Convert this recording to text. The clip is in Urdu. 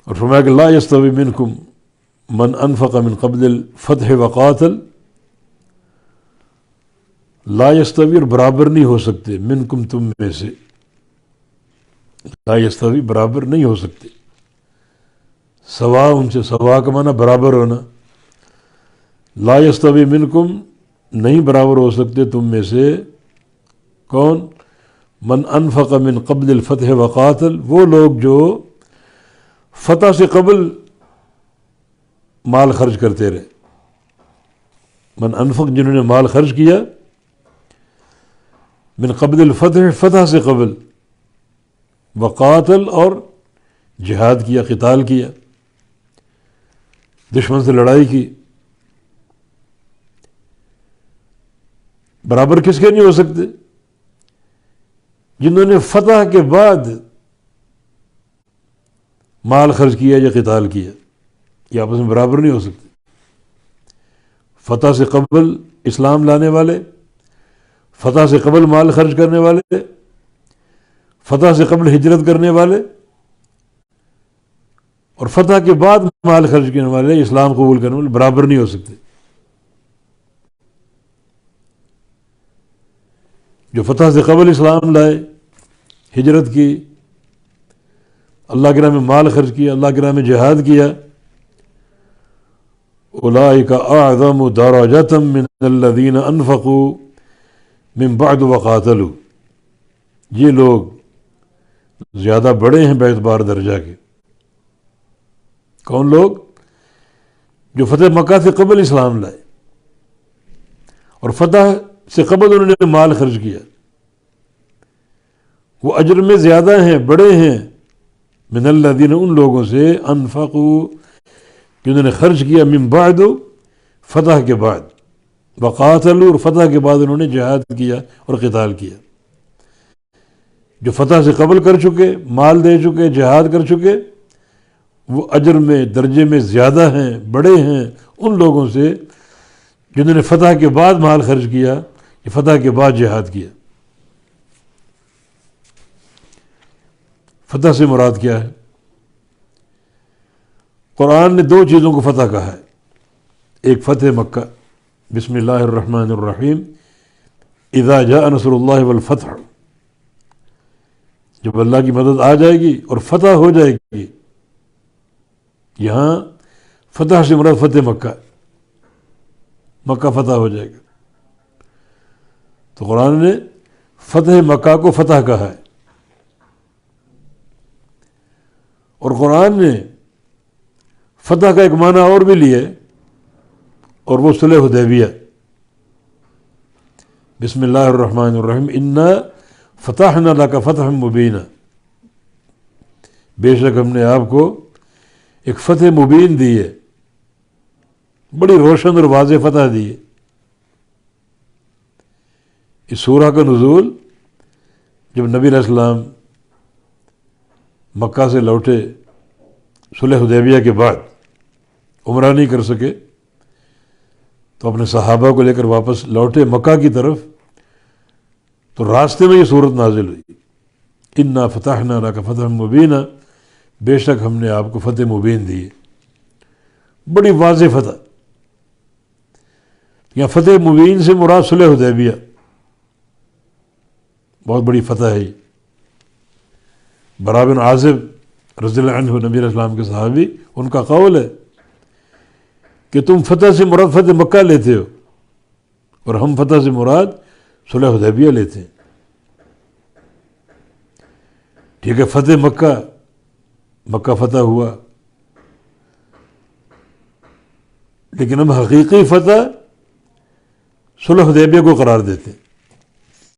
اور فرمایا کہ لا یستوی منکم من انفق من قبل الفتح وقاتل، لا یستوی اور برابر نہیں ہو سکتے، منکم تم میں سے، لا یستوی برابر نہیں ہو سکتے، سوا ان سے، سوا کا معنی برابر ہونا، لا یستوی منکم نہیں برابر ہو سکتے تم میں سے، کون؟ من انفق من قبل الفتح وقاتل، وہ لوگ جو فتح سے قبل مال خرچ کرتے رہے، من انفق جنہوں نے مال خرچ کیا، من قبل الفتح فتح سے قبل، وقاتل اور جہاد کیا، قتال کیا، دشمن سے لڑائی کی، برابر کس کے نہیں ہو سکتے؟ جنہوں نے فتح کے بعد مال خرچ کیا یا قتال کیا، یہ آپس میں برابر نہیں ہو سکتے۔ فتح سے قبل اسلام لانے والے، فتح سے قبل مال خرچ کرنے والے، فتح سے قبل ہجرت کرنے والے، اور فتح کے بعد مال خرچ کرنے والے، اسلام قبول کرنے والے برابر نہیں ہو سکتے۔ جو فتح سے قبل اسلام لائے، ہجرت کی، اللہ کی راہ میں مال خرچ کیا، اللہ کی راہ میں جہاد کیا، اولئک اعظم درجۃ من الذین انفقوا من بعد وقاتلوا، یہ لوگ زیادہ بڑے ہیں باعتبار درجہ کے۔ کون لوگ؟ جو فتح مکہ سے قبل اسلام لائے اور فتح سے قبل انہوں نے مال خرچ کیا، وہ اجر میں زیادہ ہیں، بڑے ہیں، من الذین، ان لوگوں سے، انفقوا جنہوں نے خرچ کیا، من بعد فتح کے بعد، وقاتلوا اور فتح کے بعد انہوں نے جہاد کیا اور قتال کیا۔ جو فتح سے قبل کر چکے، مال دے چکے، جہاد کر چکے، وہ اجر میں، درجے میں زیادہ ہیں، بڑے ہیں ان لوگوں سے جنہوں نے فتح کے بعد مال خرچ کیا، یہ فتح کے بعد جہاد کیا۔ فتح سے مراد کیا ہے؟ قرآن نے دو چیزوں کو فتح کہا ہے، ایک فتح مکہ، بسم اللہ الرحمن الرحیم، اذا جاء نصر اللہ والفتح، جب اللہ کی مدد آ جائے گی اور فتح ہو جائے گی۔ یہاں فتح سے مراد فتح مکہ، مکہ فتح ہو جائے گا، تو قرآن نے فتح مکہ کو فتح کہا ہے۔ اور قرآن نے فتح کا ایک معنی اور بھی لیا ہے، اور وہ صلح حدیبیہ، بسم اللہ الرحمن الرحیم، انا فتحنا لک فتحا مبینا، بے شک ہم نے آپ کو ایک فتح مبین دی ہے، بڑی روشن اور واضح فتح دی ہے۔ اس سورہ کا نزول جب نبی علیہ السلام مکہ سے لوٹے صلح حدیبیہ کے بعد، عمرہ نہیں کر سکے تو اپنے صحابہ کو لے کر واپس لوٹے مکہ کی طرف، تو راستے میں یہ صورت نازل ہوئی، انا فتحنا لک فتحا مبینا، بے شک ہم نے آپ کو فتح مبین دی ہے، بڑی واضح فتح۔ یہاں فتح مبین سے مراد صلح حدیبیہ، بہت بڑی فتح ہے۔ برا بن عازب رضی اللہ عنہ، نبی علیہ السلام کے صحابی، ان کا قول ہے کہ تم فتح سے مراد فتح مکہ لیتے ہو اور ہم فتح سے مراد صلح حدیبیہ لیتے ہیں۔ ٹھیک ہے، فتح مکہ، مکہ فتح ہوا، لیکن ہم حقیقی فتح صلح حدیبیہ کو قرار دیتے ہیں۔